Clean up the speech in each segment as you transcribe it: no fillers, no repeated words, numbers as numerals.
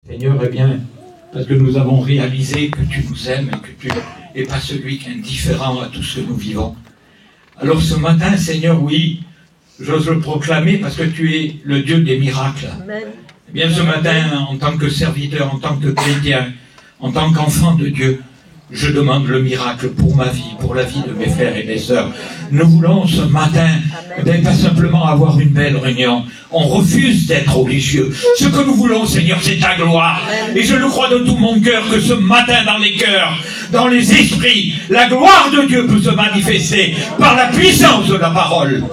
Seigneur, eh bien, parce que nous avons réalisé que tu nous aimes et que tu n'es pas celui qui est indifférent à tout ce que nous vivons. Alors ce matin, Seigneur, oui, j'ose le proclamer parce que tu es le Dieu des miracles. Amen. Eh bien, ce matin, en tant que serviteur, en tant que chrétien, en tant qu'enfant de Dieu, je demande le miracle pour ma vie, pour la vie de mes frères et mes sœurs. Nous voulons ce matin, pas simplement avoir une belle réunion. On refuse d'être religieux. Ce que nous voulons, Seigneur, c'est ta gloire. Et je le crois de tout mon cœur que ce matin, dans les cœurs, dans les esprits, la gloire de Dieu peut se manifester par la puissance de la parole.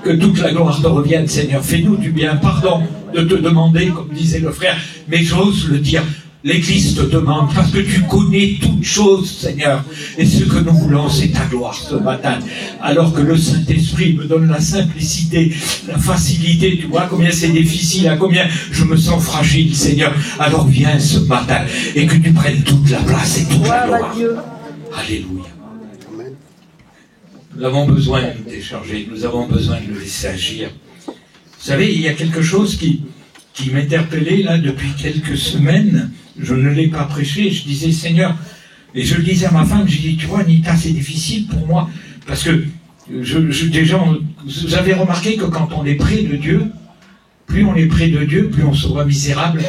Que toute la gloire te revienne, Seigneur. Fais-nous du bien. Pardon de te demander, comme disait le frère, mais j'ose le dire. L'Église te demande, parce que tu connais toutes choses, Seigneur. Et ce que nous voulons, c'est ta gloire ce matin. Alors que le Saint-Esprit me donne la simplicité, la facilité. Tu vois combien c'est difficile, à combien je me sens fragile, Seigneur. Alors viens ce matin et que tu prennes toute la place et toute la gloire. Alléluia. Nous avons besoin de nous décharger. Nous avons besoin de le laisser agir. Vous savez, il y a quelque chose qui m'interpellait là depuis quelques semaines. Je ne l'ai pas prêché, je disais Seigneur, et je le disais à ma femme, j'ai dit, tu vois Anita, c'est difficile pour moi, parce que déjà, vous avez remarqué que quand on est près de Dieu, plus on est près de Dieu, plus on se voit misérable.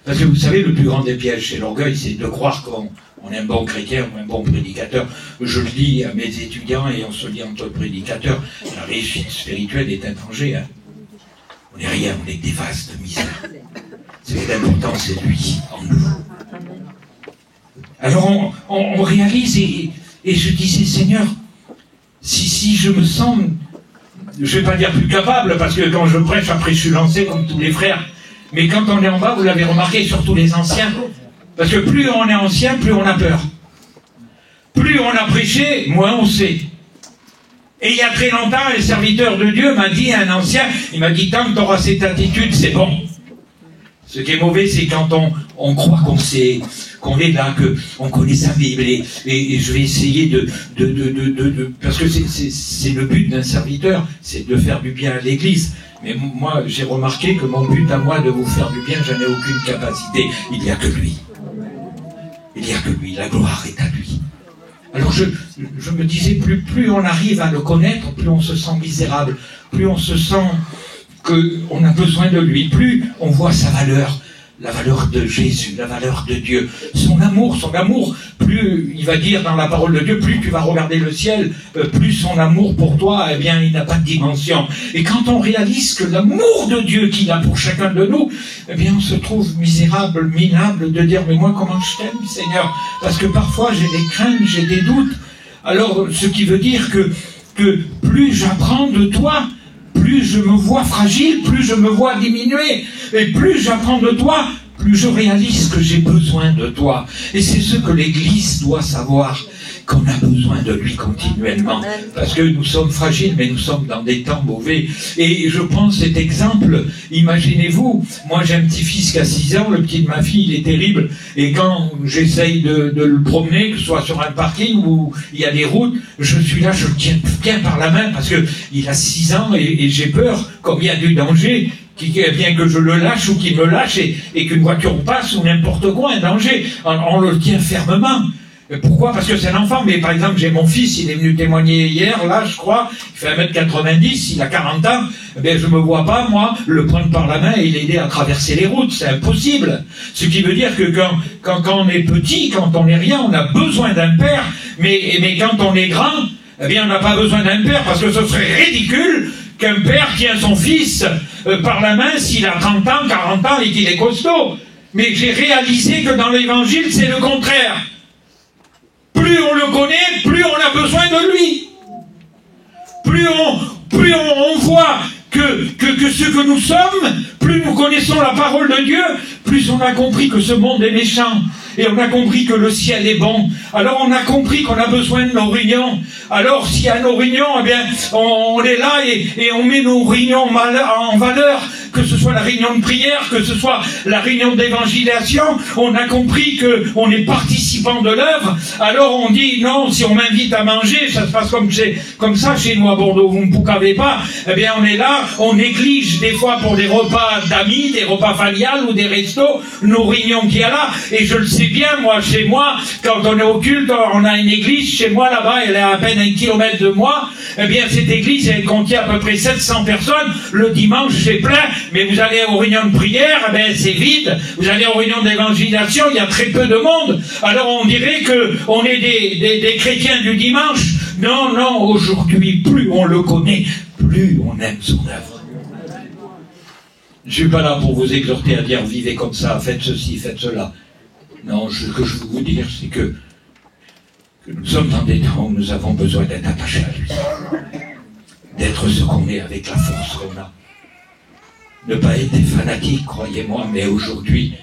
Parce que vous savez, le plus grand des pièges, c'est l'orgueil, c'est de croire qu'on est un bon chrétien ou un bon prédicateur. Je le dis à mes étudiants, et on se dit entre prédicateurs, la réussite spirituelle est un danger. Hein. On n'est rien, on est des vases de misère. Ce qui est important, c'est lui, en nous. Alors on réalise, et je disais, Seigneur, si je me sens, je ne vais pas dire plus capable, parce que quand je prêche, après je suis lancé comme tous les frères, mais quand on est en bas, vous l'avez remarqué, surtout les anciens, parce que plus on est ancien, plus on a peur. Plus on a prêché, moins on sait. Et il y a très longtemps, un serviteur de Dieu m'a dit, un ancien, il m'a dit, tant que tu auras cette attitude, c'est bon. Ce qui est mauvais, c'est quand on croit qu'on sait, qu'on est là, qu'on connaît sa Bible, et je vais essayer parce que c'est le but d'un serviteur, c'est de faire du bien à l'Église. Mais moi, j'ai remarqué que mon but à moi de vous faire du bien, j'en ai aucune capacité. Il n'y a que lui. Il n'y a que lui. La gloire est à lui. Alors je me disais, plus on arrive à le connaître, plus on se sent misérable, plus on se sent qu'on a besoin de lui, plus on voit sa valeur, la valeur de Jésus, la valeur de Dieu, son amour, plus il va dire dans la parole de Dieu, plus tu vas regarder le ciel, plus son amour pour toi, eh bien, il n'a pas de dimension. Et quand on réalise que l'amour de Dieu qu'il a pour chacun de nous, eh bien, on se trouve misérable, minable, de dire, mais moi, comment je t'aime, Seigneur? Parce que parfois, j'ai des craintes, j'ai des doutes. Alors, ce qui veut dire que plus j'apprends de toi, plus je me vois fragile, plus je me vois diminuer. Et plus j'apprends de toi, plus je réalise que j'ai besoin de toi. Et c'est ce que l'Église doit savoir, qu'on a besoin de lui continuellement. Parce que nous sommes fragiles, mais nous sommes dans des temps mauvais. Et je prends cet exemple, imaginez-vous, moi j'ai un petit-fils qui a 6 ans, le petit de ma fille, il est terrible, et quand j'essaye de le promener, que ce soit sur un parking où il y a des routes, je suis là, je le tiens bien par la main, parce que il a 6 ans, et j'ai peur, comme il y a du danger, bien que je le lâche ou qu'il me lâche, et qu'une voiture passe, ou n'importe quoi, un danger, on le tient fermement. Pourquoi? Parce que c'est un enfant. Mais par exemple, j'ai mon fils, il est venu témoigner hier, là, je crois, il fait 1m90, il a 40 ans, eh bien, je me vois pas, moi, le prendre par la main et l'aider à traverser les routes. C'est impossible. Ce qui veut dire que quand on est petit, quand on n'est rien, on a besoin d'un père, mais quand on est grand, eh bien, on n'a pas besoin d'un père, parce que ce serait ridicule qu'un père tient son fils par la main s'il a 30 ans, 40 ans et qu'il est costaud. Mais j'ai réalisé que dans l'évangile, c'est le contraire. Plus on le connaît, plus on a besoin de lui. Plus on voit que ce que nous sommes, plus nous connaissons la parole de Dieu, plus on a compris que ce monde est méchant. Et on a compris que le ciel est bon. Alors on a compris qu'on a besoin de nos réunions. Alors s'il y a nos réunions, eh bien, on est là et on met nos réunions en valeur. que ce soit la réunion de prière, que ce soit la réunion d'évangélisation, on a compris qu'on est participant de l'œuvre. Alors on dit non, si on m'invite à manger, ça se passe comme ça chez nous à Bordeaux, vous ne me poucavez pas. Eh bien on est là, on néglige des fois pour des repas d'amis, des repas familiales ou des restos, nos réunions qu'il y a là. Et je le sais bien, moi, chez moi, quand on est au culte, on a une église, chez moi là-bas, elle est à peine 1 kilomètre de moi. Eh bien cette église, elle contient à peu près 700 personnes. Le dimanche, c'est plein, mais vous allez aux réunions de prière, eh bien c'est vide. Vous allez aux réunions d'évangélisation, il y a très peu de monde. Alors on dirait qu'on est des chrétiens du dimanche. Non, non, aujourd'hui, plus on le connaît, plus on aime son œuvre. Je ne suis pas là pour vous exhorter à dire vivez comme ça, faites ceci, faites cela. Non, ce que je veux vous dire, c'est que nous sommes dans des temps où nous avons besoin d'être attachés à lui. D'être ce qu'on est avec la force qu'on a. Ne pas être des fanatiques, croyez-moi, mais aujourd'hui,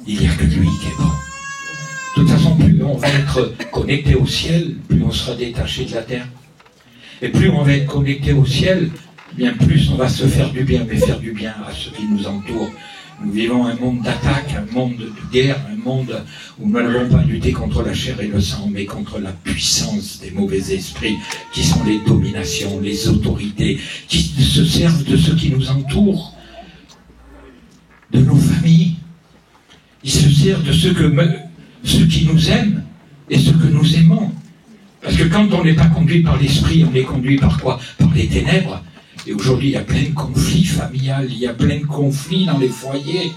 il n'y a que lui qui est bon. De toute façon, plus on va être connecté au ciel, plus on sera détaché de la terre. Et plus on va être connecté au ciel, bien plus on va se faire du bien, mais faire du bien à ceux qui nous entourent. Nous vivons un monde d'attaque, un monde de guerre, un monde où nous n'allons pas lutter contre la chair et le sang, mais contre la puissance des mauvais esprits, qui sont les dominations, les autorités, qui se servent de ceux qui nous entourent, de nos familles. Ils se servent de ceux qui nous aiment et ceux que nous aimons. Parce que quand on n'est pas conduit par l'esprit, on est conduit par quoi? Par les ténèbres. Et aujourd'hui, il y a plein de conflits familiales, il y a plein de conflits dans les foyers.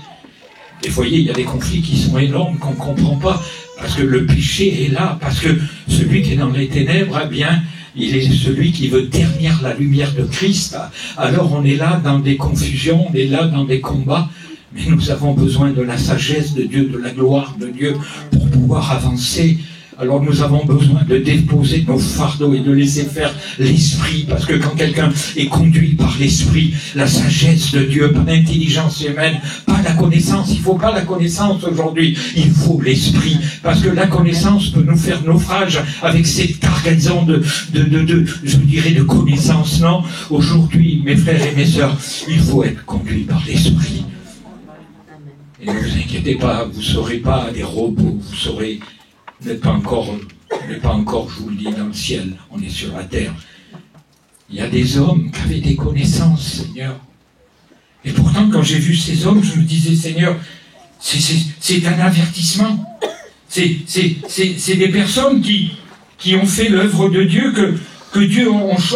Les foyers, il y a des conflits qui sont énormes, qu'on ne comprend pas, parce que le péché est là, parce que celui qui est dans les ténèbres, eh bien, il est celui qui veut ternir la lumière de Christ. Alors on est là dans des confusions, on est là dans des combats, mais nous avons besoin de la sagesse de Dieu, de la gloire de Dieu, pour pouvoir avancer. Alors nous avons besoin de déposer nos fardeaux et de laisser faire l'esprit, parce que quand quelqu'un est conduit par l'esprit, la sagesse de Dieu, pas l'intelligence humaine, pas la connaissance, il ne faut pas la connaissance aujourd'hui, il faut l'esprit, parce que la connaissance peut nous faire naufrage avec cette cargaison je dirais, de connaissances. Non, aujourd'hui, mes frères et mes sœurs, il faut être conduit par l'esprit. Et ne vous inquiétez pas, vous ne serez pas des robots, vous serez... On n'est pas encore, je vous le dis, dans le ciel, on est sur la terre. Il y a des hommes qui avaient des connaissances, Seigneur. Et pourtant, quand j'ai vu ces hommes, je me disais, Seigneur, c'est un avertissement. C'est des personnes qui ont fait l'œuvre de Dieu, que Dieu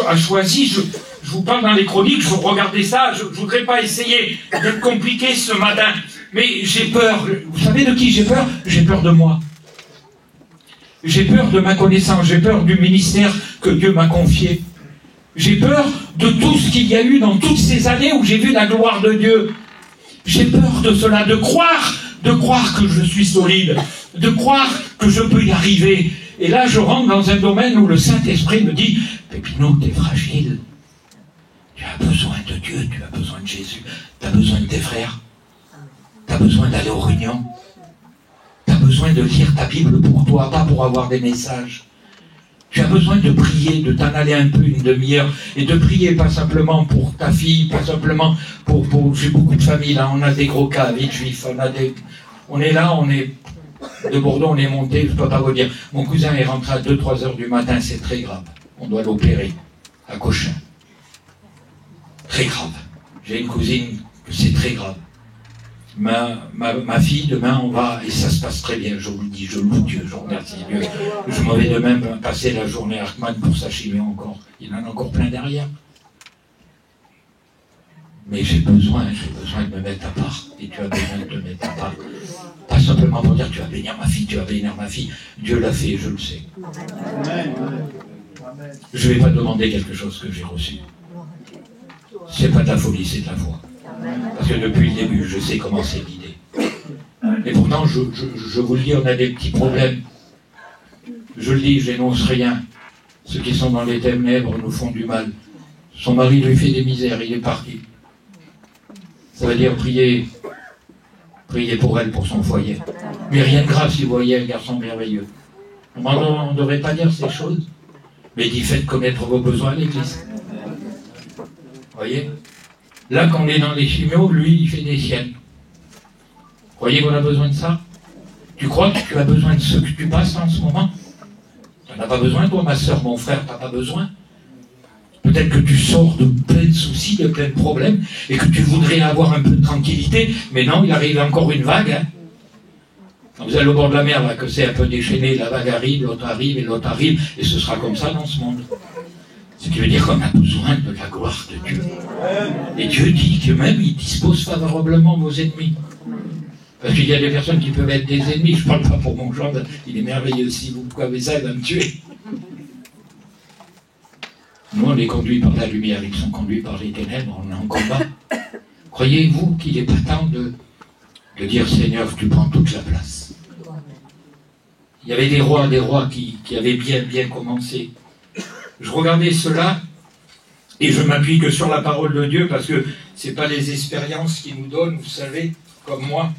a choisi. Je vous parle dans les chroniques, je regardais ça, je ne voudrais pas essayer d'être compliqué ce matin, mais j'ai peur. Vous savez de qui j'ai peur? J'ai peur de moi. J'ai peur de ma connaissance, j'ai peur du ministère que Dieu m'a confié. J'ai peur de tout ce qu'il y a eu dans toutes ces années où j'ai vu la gloire de Dieu. J'ai peur de cela, de croire que je suis solide, de croire que je peux y arriver. Et là, je rentre dans un domaine où le Saint-Esprit me dit « Pépino, t'es fragile. Tu as besoin de Dieu, tu as besoin de Jésus, tu as besoin de tes frères, tu as besoin d'aller aux réunions. Tu as besoin de lire ta Bible pour toi, pas pour avoir des messages. Tu as besoin de prier, de t'en aller un peu, une demi-heure, et de prier pas simplement pour ta fille, pas simplement pour j'ai beaucoup de familles, là, on a des gros cas, des juifs, on est là, on est de Bordeaux, on est monté, je ne peux pas vous dire. Mon cousin est rentré à 2-3 heures du matin, c'est très grave. On doit l'opérer, à Cochin. Très grave. J'ai une cousine, c'est très grave. Ma fille, demain, on va, et ça se passe très bien, je vous le dis, je loue Dieu, je remercie Dieu. Je m'en vais demain passer la journée à Arkman pour sa chimie encore. Il en a encore plein derrière. Mais j'ai besoin de me mettre à part. Et tu as besoin de te mettre à part. Pas simplement pour dire, tu vas bénir ma fille, tu vas bénir ma fille. Dieu l'a fait, je le sais. Je ne vais pas demander quelque chose que j'ai reçu. C'est pas de la folie, c'est de la foi. Parce que depuis le début, je sais comment c'est guidé. Et pourtant, je vous le dis, on a des petits problèmes. Je le dis, je n'énonce rien. Ceux qui sont dans les ténèbres nous font du mal. Son mari lui fait des misères, il est parti. Ça veut dire prier pour elle, pour son foyer. Mais rien de grave si vous voyez un garçon merveilleux. On ne devrait pas dire ces choses. Mais il dit, faites connaître vos besoins à l'Église. Voyez? Là, quand on est dans les chimios, lui, il fait des siennes. Croyez qu'on a besoin de ça? Tu crois que tu as besoin de ce que tu passes en ce moment? Tu n'en as pas besoin, toi, ma soeur, mon frère, tu n'as pas besoin. Peut-être que tu sors de plein de soucis, de plein de problèmes, et que tu voudrais avoir un peu de tranquillité, mais non, il arrive encore une vague. Hein. Quand vous allez au bord de la mer, là, que c'est un peu déchaîné, la vague arrive, l'autre arrive, et ce sera comme ça dans ce monde. Ce qui veut dire qu'on a besoin de la gloire de Dieu. Et Dieu dit que même il dispose favorablement vos ennemis. Parce qu'il y a des personnes qui peuvent être des ennemis. Je ne parle pas pour mon gendre, il est merveilleux. Si vous pouvez ça, il va me tuer. Nous, on est conduits par la lumière, ils sont conduits par les ténèbres, on est en combat. Croyez-vous qu'il n'est pas temps de dire, Seigneur, tu prends toute la place? Il y avait des rois qui avaient bien commencé. Je regardais cela, et je m'appuie que sur la parole de Dieu, parce que ce n'est pas les expériences qui nous donnent, vous savez, comme moi.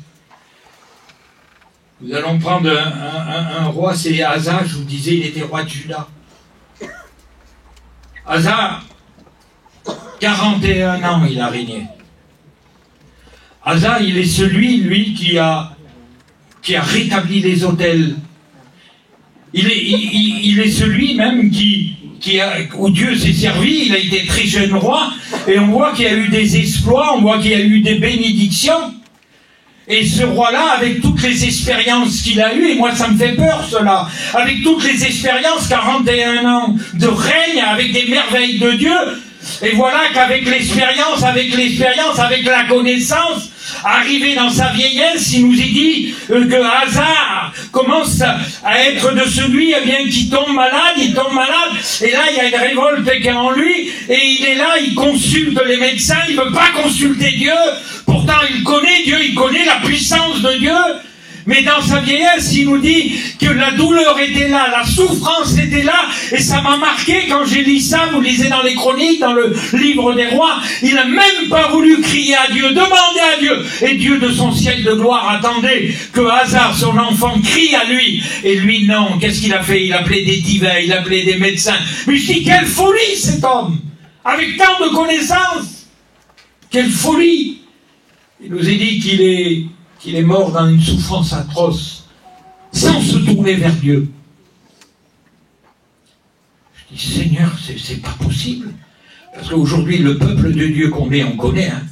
Nous allons prendre un roi, c'est Asa, je vous disais, il était roi de Juda. Asa, 41 ans il a régné. Asa, il est celui, lui, qui a rétabli les autels. Il est celui même où Dieu s'est servi, il a été très jeune roi, et on voit qu'il y a eu des exploits, on voit qu'il y a eu des bénédictions. Et ce roi-là, avec toutes les expériences qu'il a eues, et moi ça me fait peur cela, avec toutes les expériences, 41 ans de règne, avec des merveilles de Dieu, et voilà qu'avec l'expérience, avec la connaissance, arrivé dans sa vieillesse, il nous est dit que Asa commence à être de celui qui tombe malade, et là il y a une révolte qui est en lui, et il est là, il consulte les médecins, il ne veut pas consulter Dieu, pourtant il connaît Dieu, il connaît la puissance de Dieu, mais dans sa vieillesse, il nous dit que la douleur était là, la souffrance était là, et ça m'a marqué quand j'ai lu ça, vous lisez dans les chroniques, dans le livre des rois, il n'a même pas voulu crier à Dieu, demander à Dieu, et Dieu de son ciel de gloire attendait que Asa, son enfant, crie à lui, et lui non, qu'est-ce qu'il a fait? Il appelait des divins, il appelait des médecins, mais je dis quelle folie cet homme, avec tant de connaissances, quelle folie. Il nous est dit qu'il est mort dans une souffrance atroce, sans se tourner vers Dieu. Je dis, Seigneur, c'est pas possible. Parce qu'aujourd'hui, le peuple de Dieu qu'on est, on connaît. Hein.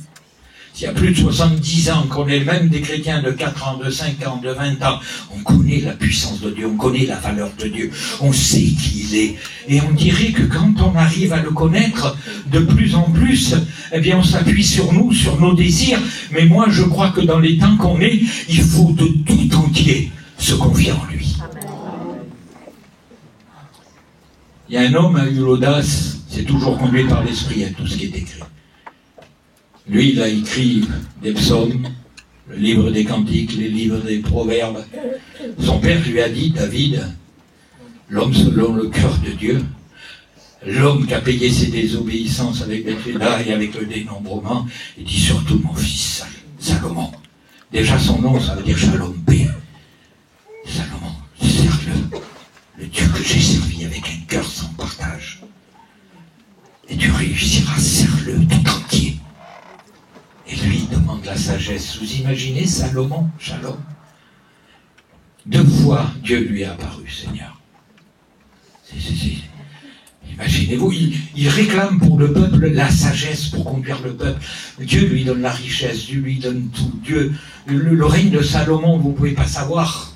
S'il y a plus de 70 ans, qu'on est même des chrétiens de 4 ans, de 5 ans, de 20 ans, on connaît la puissance de Dieu, on connaît la valeur de Dieu, on sait qui il est. Et on dirait que quand on arrive à le connaître de plus en plus, eh bien on s'appuie sur nous, sur nos désirs. Mais moi je crois que dans les temps qu'on est, il faut de tout entier se confier en lui. Il y a un homme qui a eu l'audace, c'est toujours conduit par l'esprit à tout ce qui est écrit. Lui, il a écrit des psaumes, le livre des cantiques, les livres des proverbes. Son père lui a dit, David, l'homme selon le cœur de Dieu, l'homme qui a payé ses désobéissances avec Bethléda et avec le dénombrement, il dit surtout mon fils Salomon. Déjà son nom, ça veut dire Shalom, paix. Salomon, sers-le, le Dieu que j'ai servi avec un cœur sans partage. Et tu réussiras, sers-le tout entier. Et lui demande la sagesse. Vous imaginez Salomon, Shalom? 2 fois Dieu lui est apparu, Seigneur. Imaginez-vous, il réclame pour le peuple la sagesse pour conduire le peuple. Dieu lui donne la richesse, Dieu lui donne tout. Dieu, le règne de Salomon, vous ne pouvez pas savoir.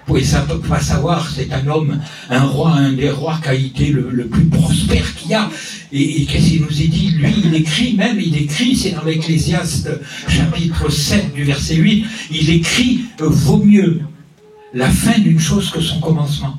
Vous ne pouvez pas savoir, c'est un homme, un roi, un des rois qui a été le plus prospère qu'il y a. Et qu'est-ce qu'il nous est dit? Lui, il écrit, c'est dans l'Ecclésiaste, chapitre 7 du verset 8, il écrit « Vaut mieux la fin d'une chose que son commencement ».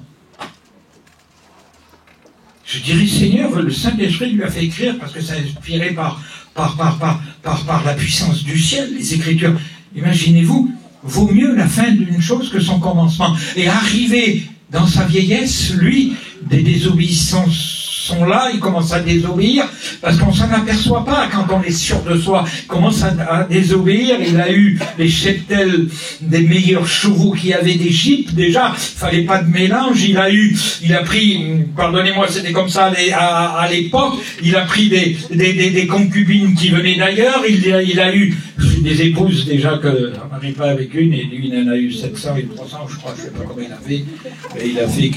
Je dirais, Seigneur, le Saint-Esprit lui a fait écrire parce que ça est inspiré par la puissance du ciel, les Écritures. Imaginez-vous, vaut mieux la fin d'une chose que son commencement. Et arrivé dans sa vieillesse, lui, des désobéissances sont là, ils commencent à désobéir, parce qu'on s'en aperçoit pas quand on est sûr de soi. Il commence à désobéir. Il a eu les cheptels des meilleurs chevaux qu'il y avait d'Égypte, déjà, fallait pas de mélange. Il a pris, pardonnez-moi, c'était comme ça à l'époque, il a pris des concubines qui venaient d'ailleurs, il a eu des épouses déjà que on n'arrive pas avec une, et lui il en a eu 700 et 300, je crois, je sais pas combien il a fait, mais il a fait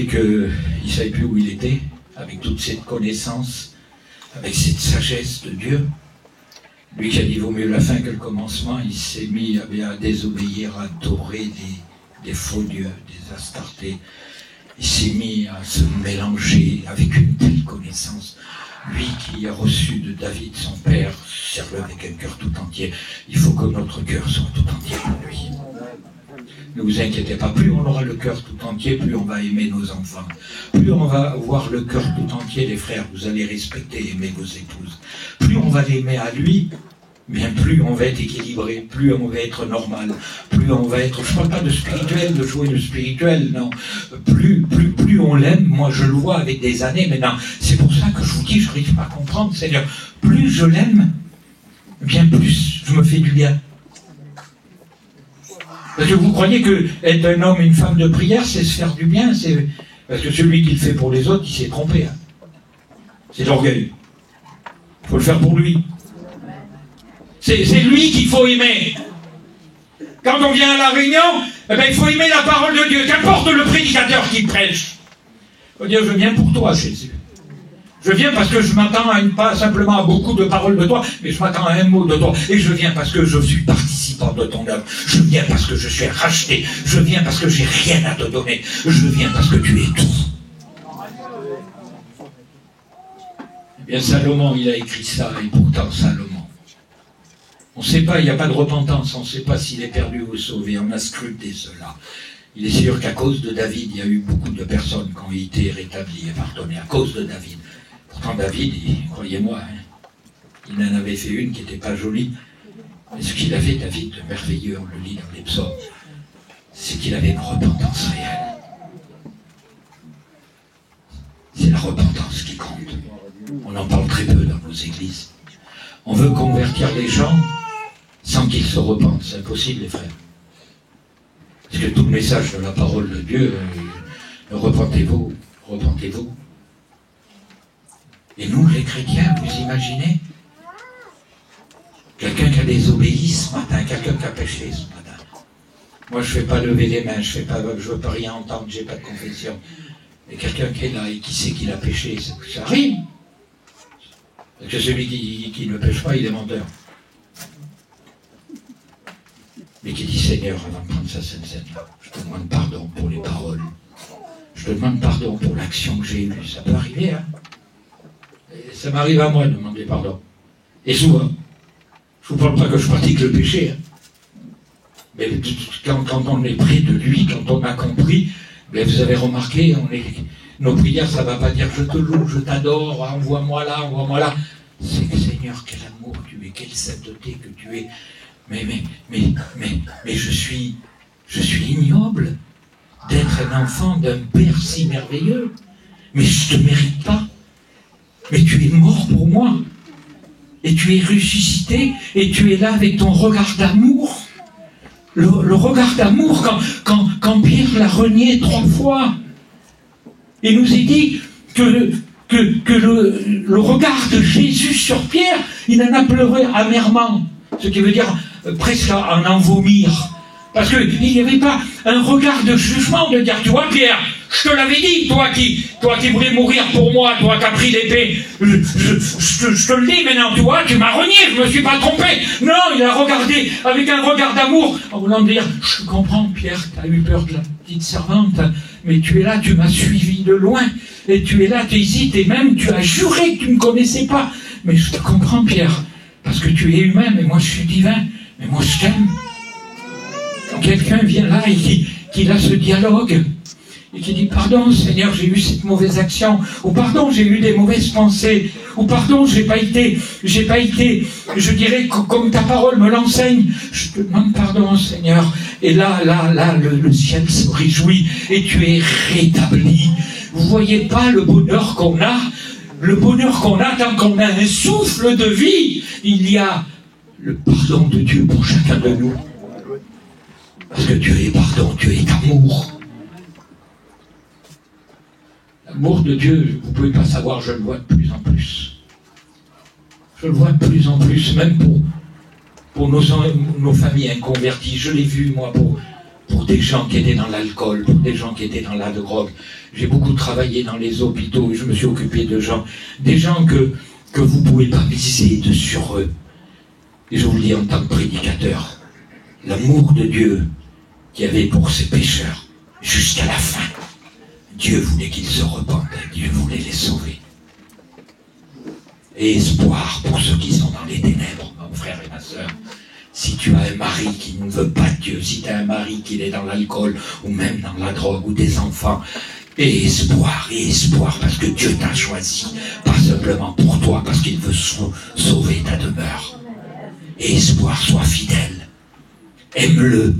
que il savait plus où il était, avec toute cette connaissance, avec cette sagesse de Dieu. Lui qui a dit vaut mieux la fin que le commencement, il s'est mis à désobéir, à adorer des faux dieux, des astartés. Il s'est mis à se mélanger avec une telle connaissance. Lui qui a reçu de David, son père, serve avec un cœur tout entier. Il faut que notre cœur soit tout entier pour lui. Ne vous inquiétez pas, plus on aura le cœur tout entier, plus on va aimer nos enfants. Plus on va avoir le cœur tout entier, les frères, vous allez respecter et aimer vos épouses. Plus on va l'aimer à lui, bien plus on va être équilibré, plus on va être normal, plus on va être, je ne parle pas de spirituel, de jouer de spirituel, non, plus on l'aime, moi je le vois avec des années maintenant, c'est pour ça que je vous dis, je n'arrive pas à comprendre, Seigneur, plus je l'aime, bien plus je me fais du bien. Parce que vous croyez que être un homme et une femme de prière, c'est se faire du bien, parce que celui qui le fait pour les autres, il s'est trompé. Hein. C'est l'orgueil. Il faut le faire pour lui. C'est lui qu'il faut aimer. Quand on vient à la réunion, eh ben, il faut aimer la parole de Dieu, qu'importe le prédicateur qui prêche. Il faut dire, je viens pour toi, Jésus. Je viens parce que je m'attends pas simplement à beaucoup de paroles de toi, mais je m'attends à un mot de toi. Et je viens parce que je suis participant de ton œuvre. Je viens parce que je suis racheté. Je viens parce que j'ai rien à te donner. Je viens parce que tu es tout. Eh bien, Salomon, il a écrit ça, et pourtant, Salomon, on ne sait pas, il n'y a pas de repentance, on ne sait pas s'il est perdu ou sauvé, on a scruté cela. Il est sûr qu'à cause de David, il y a eu beaucoup de personnes qui ont été rétablies et pardonnées, à cause de David. Pourtant David, croyez-moi, hein, il en avait fait une qui n'était pas jolie. Mais ce qu'il avait, David, de merveilleux, on le lit dans les psaumes, c'est qu'il avait une repentance réelle. C'est la repentance qui compte. On en parle très peu dans nos églises. On veut convertir les gens sans qu'ils se repentent. C'est impossible, les frères. Parce que tout le message de la parole de Dieu, repentez-vous, repentez-vous. Et nous, les chrétiens, vous imaginez? Quelqu'un qui a désobéi ce matin, quelqu'un qui a péché ce matin. Moi, je ne fais pas lever les mains, je ne veux pas rien entendre, je n'ai pas de confession. Mais quelqu'un qui est là et qui sait qu'il a péché, ça arrive. Parce que celui qui ne pêche pas, il est menteur. Mais qui dit, Seigneur, avant de prendre sa sainte scène-là, je te demande pardon pour les paroles. Je te demande pardon pour l'action que j'ai eue. Ça peut arriver, hein. Et ça m'arrive à moi de demander pardon. Et souvent. Je ne vous parle pas que je pratique le péché. Hein. Mais quand on est près de lui, quand on a compris, mais vous avez remarqué, nos prières, ça ne va pas dire je te loue, je t'adore, envoie-moi là. C'est que Seigneur, quel amour tu es, quelle sainteté que tu es. Mais je suis ignoble d'être un enfant d'un Père si merveilleux. Mais je ne te mérite pas. Mais tu es mort pour moi. Et tu es ressuscité, et tu es là avec ton regard d'amour. Le regard d'amour, quand Pierre l'a renié 3 fois. Il nous est dit que le regard de Jésus sur Pierre, il en a pleuré amèrement. Ce qui veut dire presque en vomir. Parce qu'il n'y avait pas un regard de jugement de dire, tu vois Pierre, je te l'avais dit, toi qui voulais mourir pour moi, toi qui as pris l'épée, je te le dis maintenant, tu vois, tu m'as renié, je me suis pas trompé. Non, il a regardé avec un regard d'amour, en voulant dire, je comprends Pierre, tu as eu peur de la petite servante, mais tu es là, tu m'as suivi de loin, et tu es là, tu hésites, et même tu as juré que tu ne me connaissais pas. Mais je te comprends Pierre, parce que tu es humain, mais moi je suis divin, mais moi je t'aime. Quand quelqu'un vient là et qu'il a ce dialogue, et qui dit « Pardon, Seigneur, j'ai eu cette mauvaise action » ou « Pardon, j'ai eu des mauvaises pensées » ou « Pardon, j'ai pas été, je dirais, comme ta parole me l'enseigne. Je te demande pardon, Seigneur. » Et là, le ciel se réjouit et tu es rétabli. Vous voyez pas le bonheur qu'on a? Le bonheur qu'on a tant qu'on a un souffle de vie. Il y a le pardon de Dieu pour chacun de nous. Parce que Dieu est pardon, Dieu est amour. L'amour de Dieu, vous ne pouvez pas savoir, je le vois de plus en plus. Je le vois de plus en plus, même pour nos familles inconverties. Je l'ai vu, moi, pour des gens qui étaient dans l'alcool, pour des gens qui étaient dans la drogue. J'ai beaucoup travaillé dans les hôpitaux et je me suis occupé de gens, des gens que vous ne pouvez pas miser sur eux. Et je vous le dis en tant que prédicateur, l'amour de Dieu qu'il y avait pour ces pécheurs jusqu'à la fin. Dieu voulait qu'ils se repentent, Dieu voulait les sauver. Et espoir pour ceux qui sont dans les ténèbres, mon frère et ma sœur. Si tu as un mari qui ne veut pas de Dieu, si tu as un mari qui est dans l'alcool, ou même dans la drogue, ou des enfants, et espoir, parce que Dieu t'a choisi, pas simplement pour toi, parce qu'il veut sauver ta demeure. Et espoir, sois fidèle, aime-le,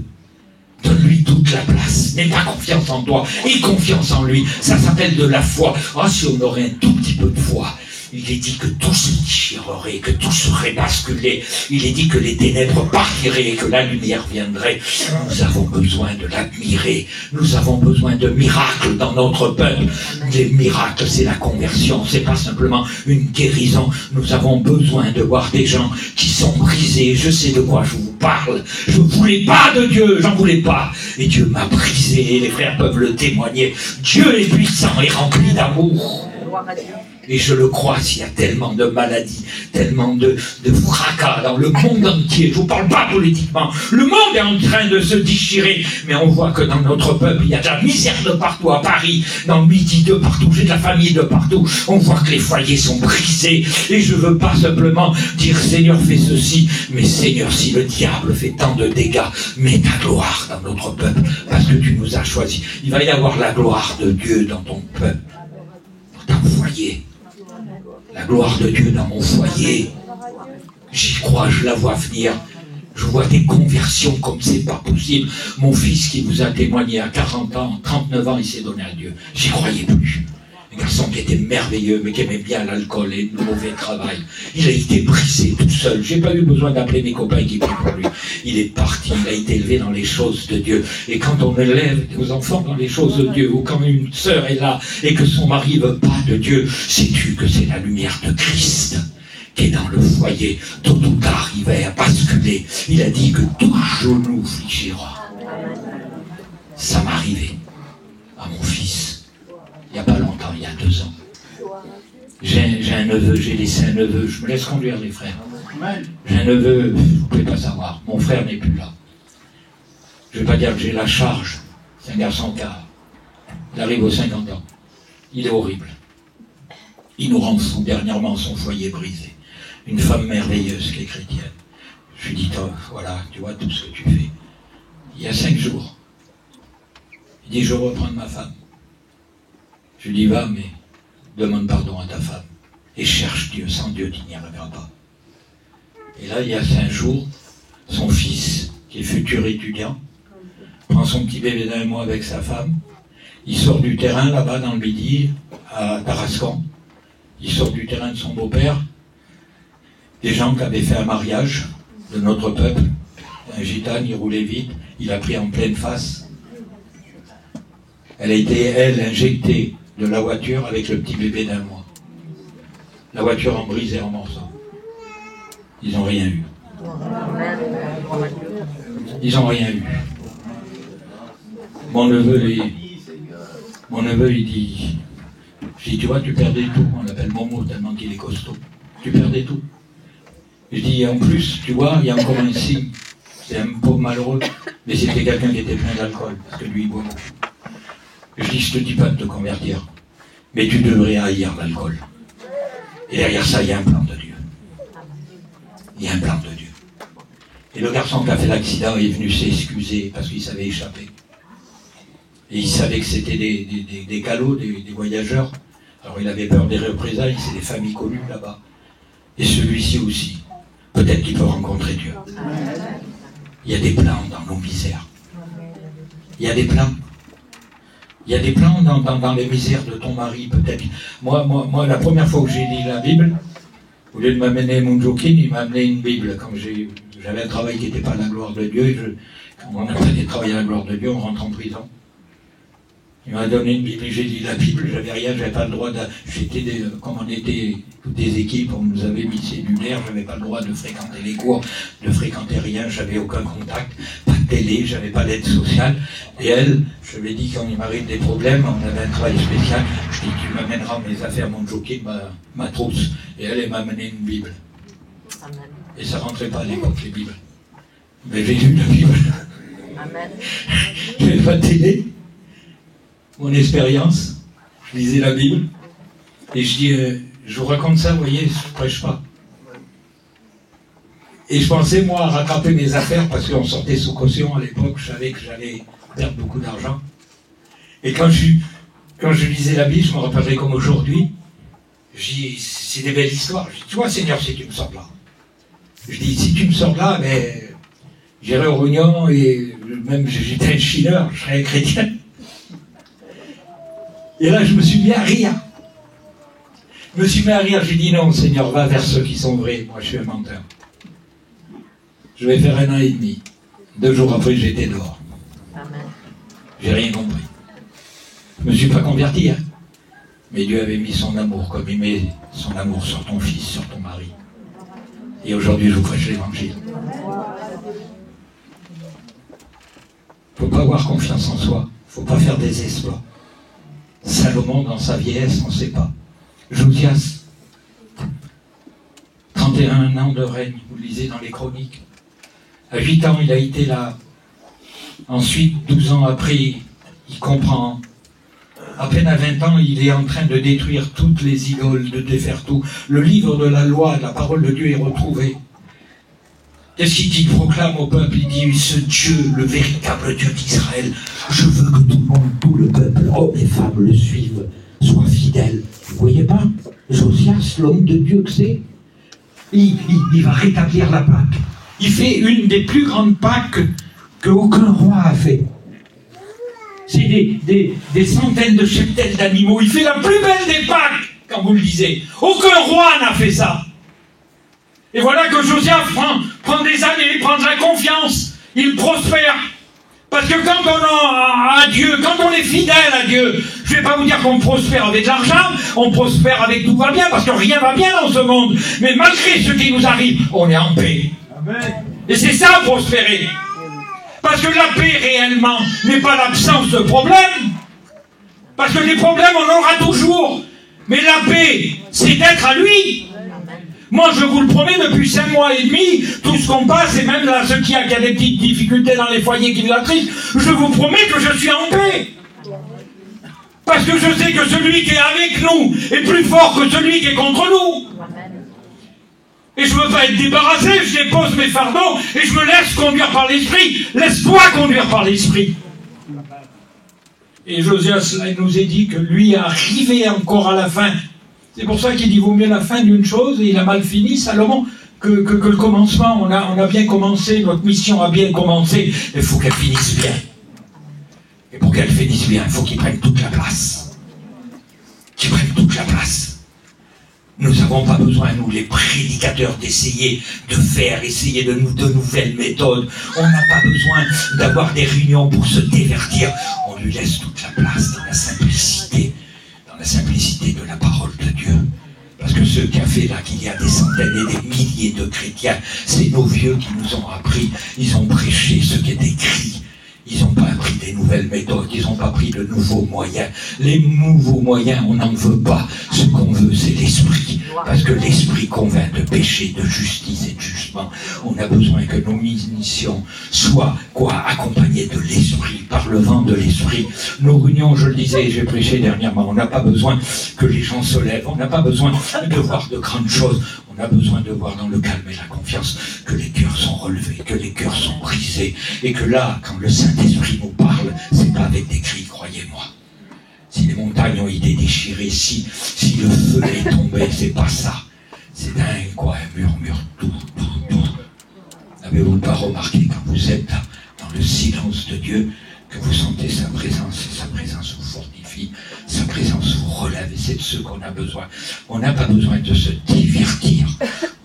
donne-lui toute la place, n'aie pas confiance en toi, aie confiance en lui, ça s'appelle de la foi. Oh, si on aurait un tout petit peu de foi, il est dit que tout se déchirerait, que tout serait basculé. Il est dit que les ténèbres partiraient et que la lumière viendrait. Nous avons besoin de l'admirer. Nous avons besoin de miracles dans notre peuple. Les miracles, c'est la conversion. C'est pas simplement une guérison. Nous avons besoin de voir des gens qui sont brisés. Je sais de quoi je vous parle. Je ne voulais pas de Dieu. J'en voulais pas. Et Dieu m'a brisé. Les frères peuvent le témoigner. Dieu est puissant et rempli d'amour. Et je le crois, s'il y a tellement de maladies, tellement de fracas dans le monde entier. Je ne vous parle pas politiquement. Le monde est en train de se déchirer. Mais on voit que dans notre peuple, il y a de la misère de partout. À Paris, dans le Midi, de partout. J'ai de la famille de partout. On voit que les foyers sont brisés. Et je ne veux pas simplement dire, Seigneur, fais ceci. Mais Seigneur, si le diable fait tant de dégâts, mets ta gloire dans notre peuple. Parce que tu nous as choisis. Il va y avoir la gloire de Dieu dans ton peuple. Dans ton foyer. La gloire de Dieu dans mon foyer. J'y crois, je la vois venir. Je vois des conversions comme c'est pas possible. Mon fils qui vous a témoigné à 40 ans, 39 ans, il s'est donné à Dieu. J'y croyais plus. Un garçon qui était merveilleux, mais qui aimait bien l'alcool et le mauvais travail. Il a été brisé tout seul. J'ai pas eu besoin d'appeler mes copains qui prient pour lui. Il est parti, il a été élevé dans les choses de Dieu. Et quand on élève nos enfants dans les choses de Dieu, ou quand une sœur est là et que son mari veut pas de Dieu, sais-tu que c'est la lumière de Christ qui est dans le foyer. Tôt ou tard, il va basculer. Il a dit que tout genou fléchira. Ça m'est arrivé à mon fils. Il n'y a pas longtemps, il y a 2 ans. J'ai un neveu, j'ai laissé un neveu. Je me laisse conduire, les frères. J'ai un neveu, vous ne pouvez pas savoir. Mon frère n'est plus là. Je ne vais pas dire que j'ai la charge. C'est un garçon il arrive aux 50 ans. Il est horrible. Il nous rend fous. Dernièrement, son foyer brisé. Une femme merveilleuse qui est chrétienne. Je lui dis, voilà, tu vois tout ce que tu fais. Il y a 5 jours. Il dit, je reprends ma femme. Je lui dis, va, mais demande pardon à ta femme. Et cherche Dieu. Sans Dieu, tu n'y arriveras pas. Et là, il y a 5 jours, son fils, qui est futur étudiant, prend son petit bébé d'1 mois avec sa femme. Il sort du terrain, là-bas, dans le Midi, à Tarascon. Il sort du terrain de son beau-père. Des gens qui avaient fait un mariage de notre peuple. Un gitane, il roulait vite. Il a pris en pleine face. Elle a été, elle, injectée de la voiture avec le petit bébé d'1 mois. La voiture en brisé en morceaux. Ils n'ont rien eu. Ils n'ont rien eu. Mon neveu, il dit, je dis, tu vois, tu perdais tout. On l'appelle Momo tellement qu'il est costaud. Tu perdais tout. Je dis, en plus, tu vois, il y a encore un signe. C'est un pauvre malheureux, mais c'était quelqu'un qui était plein d'alcool, parce que lui, il boit beaucoup. Je dis, je te dis pas de te convertir, mais tu devrais haïr l'alcool. Et derrière ça, il y a un plan de Dieu. Il y a un plan de Dieu. Et le garçon qui a fait l'accident est venu s'excuser parce qu'il savait échapper. Et il savait que c'était des calots, des voyageurs. Alors il avait peur des représailles, c'est des familles connues là-bas. Et celui-ci aussi. Peut-être qu'il peut rencontrer Dieu. Il y a des plans dans nos misères. Il y a des plans. Il y a des plans dans les misères de ton mari, peut-être. Moi, la première fois que j'ai lu la Bible, au lieu de m'amener mon jokin, il m'a amené une Bible. Quand j'avais un travail qui n'était pas la gloire de Dieu, et quand on a fait des travaux à la gloire de Dieu, on rentre en prison. Il m'a donné une Bible, j'ai lu la Bible, j'avais rien, j'avais pas le droit de... comme on était toutes des équipes, on nous avait mis cellulaire, j'avais pas le droit de fréquenter les cours, de fréquenter rien, j'avais aucun contact, pas de télé, j'avais pas d'aide sociale. Et elle, je lui ai dit quand il m'arrive des problèmes, on avait un travail spécial, je lui ai dit tu m'amèneras mes affaires, mon jockey, ma trousse. Et elle m'a amené une Bible. Amen. Et ça rentrait pas à l'époque, les Bibles. Mais j'ai lu la Bible. Amen. J'avais pas de télé. Mon expérience, je lisais la Bible, et je dis, je vous raconte ça, vous voyez, je ne prêche pas. Et je pensais, moi, à rattraper mes affaires, parce qu'on sortait sous caution à l'époque, je savais que j'allais perdre beaucoup d'argent. Et quand je lisais la Bible, je me rappellerai comme aujourd'hui, je dis, c'est des belles histoires. Je dis, tu vois, Seigneur, si tu me sors là. Je dis, si tu me sors là, ben, j'irai au Réunion, et même j'étais un chineur, je serais un chrétien. Et là, je me suis mis à rire. J'ai dit non, Seigneur, va vers ceux qui sont vrais. Moi, je suis un menteur. Je vais faire 1 an et demi. 2 jours après, j'étais dehors. Amen. J'ai rien compris. Je ne me suis pas converti, hein. Mais Dieu avait mis son amour, comme il met son amour sur ton fils, sur ton mari. Et aujourd'hui, je vous prêche l'évangile. Il ne faut pas avoir confiance en soi. Il ne faut pas faire des exploits. Salomon, dans sa vieillesse, on ne sait pas. Josias, 31 ans de règne, vous le lisez dans les chroniques. À 8 ans, il a été là. Ensuite, 12 ans après, il comprend. À peine à 20 ans, il est en train de détruire toutes les idoles, de défaire tout. Le livre de la loi, de la parole de Dieu est retrouvé. Qu'est-ce qu'il dit? Il proclame au peuple, il dit, ce Dieu, le véritable Dieu d'Israël, je veux que tout le monde, tout le peuple, hommes et femmes le suivent, soient fidèles. Vous voyez pas? Josias, l'homme de Dieu que c'est, il va rétablir la Pâque. Il fait une des plus grandes Pâques qu'aucun roi a fait. C'est des centaines de cheptels d'animaux. Il fait la plus belle des Pâques, quand vous le lisez. Aucun roi n'a fait ça. Et voilà que Josias prend des années, prend de la confiance, il prospère. Parce que quand on a Dieu, quand on est fidèle à Dieu, je ne vais pas vous dire qu'on prospère avec l'argent, on prospère avec tout va bien, parce que rien va bien dans ce monde. Mais malgré ce qui nous arrive, on est en paix. Amen. Et c'est ça, prospérer. Parce que la paix, réellement, n'est pas l'absence de problèmes. Parce que des problèmes, on en aura toujours. Mais la paix, c'est d'être à lui. Moi, je vous le promets, depuis 5 mois et demi, tout ce qu'on passe, et même là, ceux qui a des petites difficultés dans les foyers qui nous attristent, je vous promets que je suis en paix. Parce que je sais que celui qui est avec nous est plus fort que celui qui est contre nous. Et je ne veux pas être débarrassé, je dépose mes fardeaux, et je me laisse conduire par l'Esprit. Laisse-toi conduire par l'Esprit. Et Josias, il nous a dit que lui arrivait encore à la fin. C'est pour ça qu'il dit vaut mieux la fin d'une chose, et il a mal fini, Salomon, que le commencement. On a bien commencé, notre mission a bien commencé, mais il faut qu'elle finisse bien. Et pour qu'elle finisse bien, il faut qu'il prenne toute la place. Qu'il prenne toute la place. Nous n'avons pas besoin, nous les prédicateurs, d'essayer de faire, essayer de nouvelles méthodes. On n'a pas besoin d'avoir des réunions pour se divertir. On lui laisse toute la place dans la simplicité de la parole de Dieu. Parce que ce qui a fait là qu'il y a des centaines et des milliers de chrétiens, c'est nos vieux qui nous ont appris. Ils ont prêché ce qui est écrit. Ils n'ont pas appris des nouvelles méthodes, ils n'ont pas pris de nouveaux moyens. Les nouveaux moyens, on n'en veut pas. Ce qu'on veut, c'est l'esprit. Parce que l'esprit convainc de péché, de justice et de jugement. On a besoin que nos missions soient, accompagnées de l'esprit, par le vent de l'esprit. Nos réunions, je le disais, j'ai prêché dernièrement, on n'a pas besoin que les gens se lèvent, on n'a pas besoin de voir de grandes choses. On a besoin de voir dans le calme et la confiance que les cœurs sont relevés, que les cœurs sont brisés, et que là, quand le Saint-Esprit nous parle, c'est pas avec des cris, croyez les montagnes ont été déchirées, si le feu est tombé, c'est pas ça. C'est dingue, quoi, un murmure tout. N'avez-vous pas remarqué quand vous êtes dans le silence de Dieu, que vous sentez sa présence, et sa présence vous fortifie, sa présence vous relève, et c'est de ce qu'on a besoin. On n'a pas besoin de se divertir,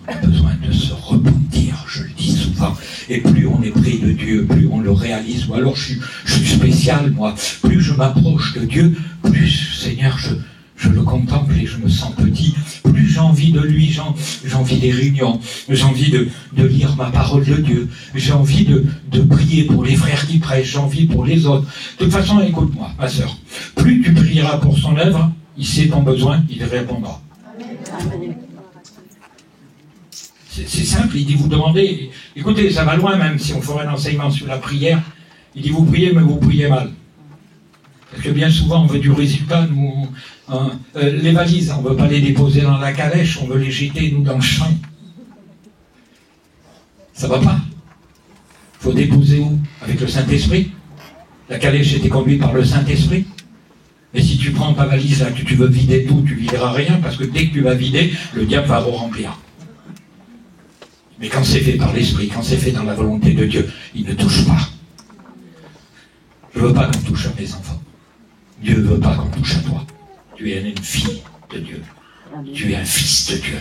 on a besoin de se repentir, je le dis souvent. Et plus on est près de Dieu, plus on le réalise. Ou alors je suis spécial, moi. Plus je m'approche de Dieu, plus, Seigneur, je le contemple et je me sens petit. Plus j'ai envie de lui, j'ai envie des réunions, j'ai envie de lire ma parole de Dieu, j'ai envie de prier pour les frères qui prêchent, j'ai envie pour les autres. De toute façon, écoute-moi, ma sœur, plus tu prieras pour son œuvre, il sait ton besoin, il répondra. Amen. C'est simple, il dit vous demandez, écoutez, ça va loin même si on ferait un enseignement sur la prière, il dit vous priez mais vous priez mal. Parce que bien souvent on veut du résultat, nous, les valises, on ne veut pas les déposer dans la calèche, on veut les jeter nous dans le champ. Ça va pas. Il faut déposer où? Avec le Saint-Esprit. La calèche était conduite par le Saint-Esprit. Mais si tu prends ta valise là, que tu veux vider tout, tu videras rien, parce que dès que tu vas vider, le diable va re-remplir. Mais quand c'est fait par l'Esprit, quand c'est fait dans la volonté de Dieu, il ne touche pas. Je ne veux pas qu'on touche à mes enfants. Dieu ne veut pas qu'on touche à toi. Tu es une fille de Dieu. Tu es un fils de Dieu.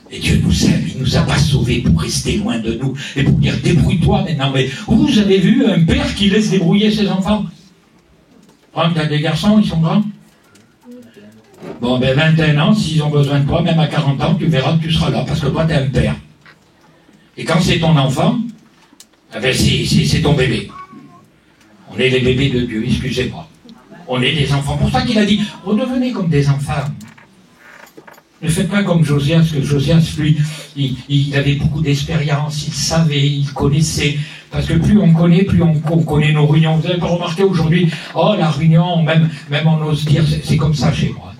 Et Dieu nous aime. Il ne nous a pas sauvés pour rester loin de nous et pour dire débrouille-toi maintenant. Mais vous avez vu un père qui laisse débrouiller ses enfants? Quand tu as des garçons, ils sont grands. Bon, ben 21 ans, s'ils ont besoin de toi, même à 40 ans, tu verras que tu seras là, parce que toi, tu es un père. Et quand c'est ton enfant, eh ben c'est ton bébé. On est les bébés de Dieu, excusez-moi. On est des enfants. Pour ça qu'il a dit, redevenez comme des enfants. Ne faites pas comme Josias, que Josias, lui, il avait beaucoup d'expérience, il savait, il connaissait. Parce que plus on connaît, plus on connaît nos réunions. Vous n'avez pas remarqué aujourd'hui, oh la réunion, même on ose dire, c'est comme ça chez moi.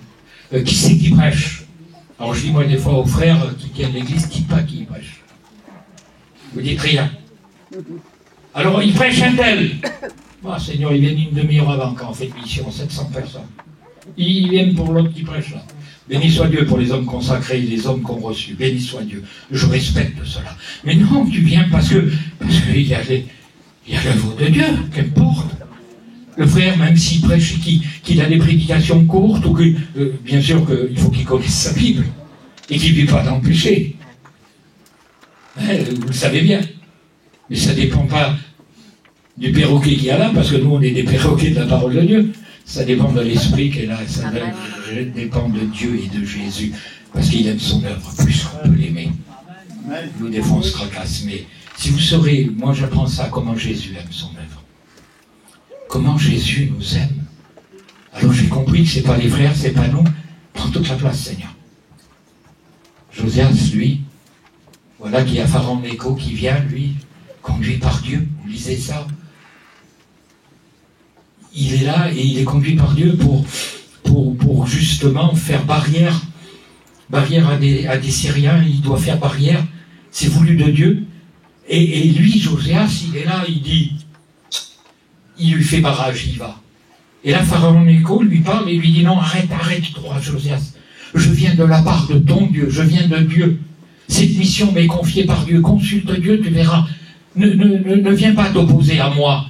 Qui c'est qui prêche? Alors je dis moi des fois aux frères qui tiennent l'église, qui pas qui prêche. Vous dites rien. Alors il prêche un tel. Oh, Seigneur, ils viennent une demi-heure avant quand on fait mission, 700 personnes. Ils viennent pour l'autre qui prêche là. Béni soit Dieu pour les hommes consacrés, les hommes qu'on reçu. Béni soit Dieu. Je respecte cela. Mais non, tu viens parce qu'il y a l'œuvre de Dieu, qu'importe. Le frère, même s'il prêche, qu'il a des prédications courtes, ou que, bien sûr qu'il faut qu'il connaisse sa Bible, et qu'il ne vit pas dans le péché. Vous le savez bien. Mais ça ne dépend pas du perroquet qu'il y a là, parce que nous, on est des perroquets de la parole de Dieu. Ça dépend de l'esprit qui est là, ça dépend de Dieu et de Jésus, parce qu'il aime son œuvre plus qu'on peut l'aimer. Nous, des fois, on se tracasse, mais si vous saurez, moi j'apprends ça, comment Jésus aime son œuvre. Comment Jésus nous aime. Alors j'ai compris que ce n'est pas les frères, ce n'est pas nous. Prends toute la place, Seigneur. Josias, lui, voilà qui a Pharaon Nécho qui vient, lui, conduit par Dieu. Vous lisez ça. Il est là et il est conduit par Dieu pour justement faire barrière à des Syriens. Il doit faire barrière. C'est voulu de Dieu. Et lui, Josias, il est là, il dit, il lui fait barrage, il va. Et là, Pharaon Nécho lui parle et lui dit, non, arrête, toi, Josias. Je viens de la part de ton Dieu, je viens de Dieu. Cette mission m'est confiée par Dieu. Consulte Dieu, tu verras. Ne viens pas t'opposer à moi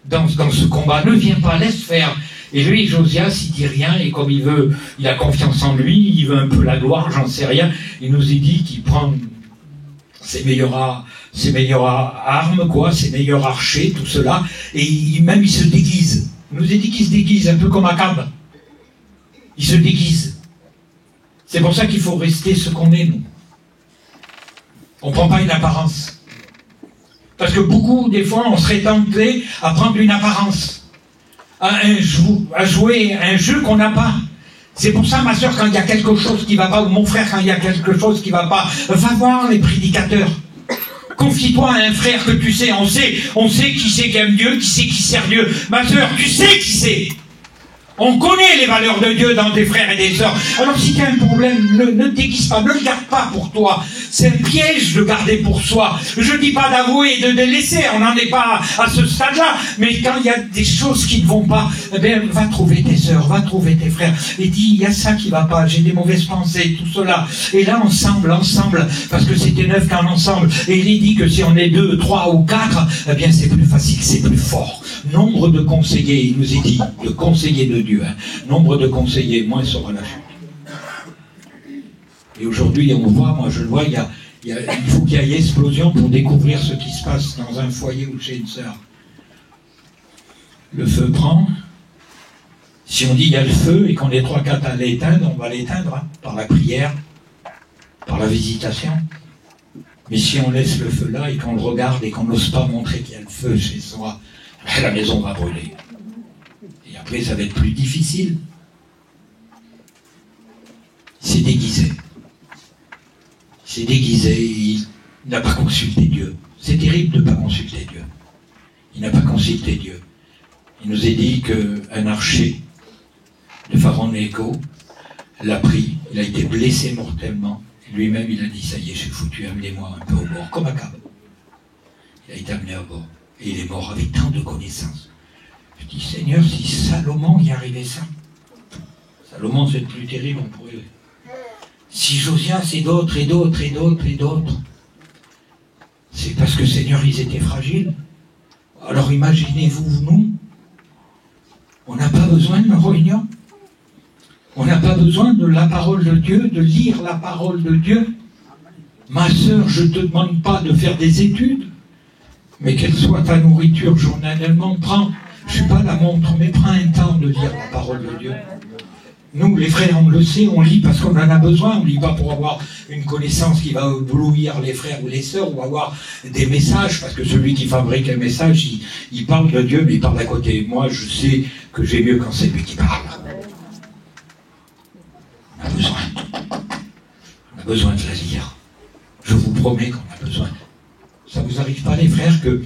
dans ce combat. Ne viens pas, laisse faire. Et lui, Josias, il dit rien, et comme il a confiance en lui, il veut un peu la gloire, j'en sais rien. Il nous a dit qu'il prend ses meilleures armes, quoi, ses meilleurs archers, tout cela, et même il se déguise. Il nous a dit qu'il se déguise, un peu comme Akab. Il se déguise. C'est pour ça qu'il faut rester ce qu'on est, nous. On ne prend pas une apparence. Parce que beaucoup, des fois, on serait tenté à prendre une apparence, à jouer un jeu qu'on n'a pas. C'est pour ça, ma soeur, quand il y a quelque chose qui ne va pas, ou mon frère, quand il y a quelque chose qui ne va pas, va voir les prédicateurs. Confie-toi à un frère que tu sais, on sait qui c'est qui aime Dieu, qui c'est qui sert Dieu. Ma soeur, tu sais qui c'est. On connaît les valeurs de Dieu dans tes frères et des sœurs. Alors si tu as un problème, ne te déguise pas, ne le garde pas pour toi. C'est un piège de garder pour soi. Je dis pas d'avouer et de délaisser, on n'en est pas à ce stade-là. Mais quand il y a des choses qui ne vont pas, eh bien, va trouver tes sœurs, va trouver tes frères. Et dis, il y a ça qui va pas, j'ai des mauvaises pensées, tout cela. Et là, ensemble, parce que c'était neuf qu'un ensemble. Et il est dit que si on est 2, 3 ou 4, eh bien c'est plus facile, c'est plus fort. Nombre de conseillers, il nous est dit, de conseillers de Dieu, hein. Nombre de conseillers, moins sera la chute. Et aujourd'hui, on voit, moi je le vois, il faut qu'il y ait explosion pour découvrir ce qui se passe dans un foyer ou chez une sœur. Le feu prend. Si on dit il y a le feu et qu'on est 3-4 à l'éteindre, on va l'éteindre, hein, par la prière, par la visitation. Mais si on laisse le feu là et qu'on le regarde et qu'on n'ose pas montrer qu'il y a le feu chez soi, la maison va brûler. Et après, ça va être plus difficile. C'est déguisé. C'est déguisé. Il n'a pas consulté Dieu. C'est terrible de ne pas consulter Dieu. Il n'a pas consulté Dieu. Il nous est dit qu'un archer de Pharaon Nécho l'a pris. Il a été blessé mortellement. Lui-même, il a dit, ça y est, je suis foutu, amenez-moi un peu au bord, comme Akab. Il a été amené au bord. Et il est mort avec tant de connaissances. Je dis, Seigneur, si Salomon y arrivait ça, Salomon c'est le plus terrible, on pourrait. Si Josias et d'autres, et d'autres, et d'autres, et d'autres, c'est parce que Seigneur, ils étaient fragiles. Alors imaginez-vous, nous, on n'a pas besoin de réunion. On n'a pas besoin de la parole de Dieu, de lire la parole de Dieu. Ma sœur, je ne te demande pas de faire des études, mais qu'elle soit ta nourriture journalièrement. Je ne suis pas la montre, mais prends un temps de lire la parole de Dieu. Nous, les frères, on le sait, on lit parce qu'on en a besoin. On ne lit pas pour avoir une connaissance qui va éblouir les frères ou les sœurs, ou avoir des messages, parce que celui qui fabrique un message, il parle de Dieu, mais il parle à côté. Moi, je sais que j'ai mieux quand c'est lui qui parle. On a besoin. On a besoin de la lire. Je vous promets qu'on a besoin. Ça vous arrive pas, les frères, que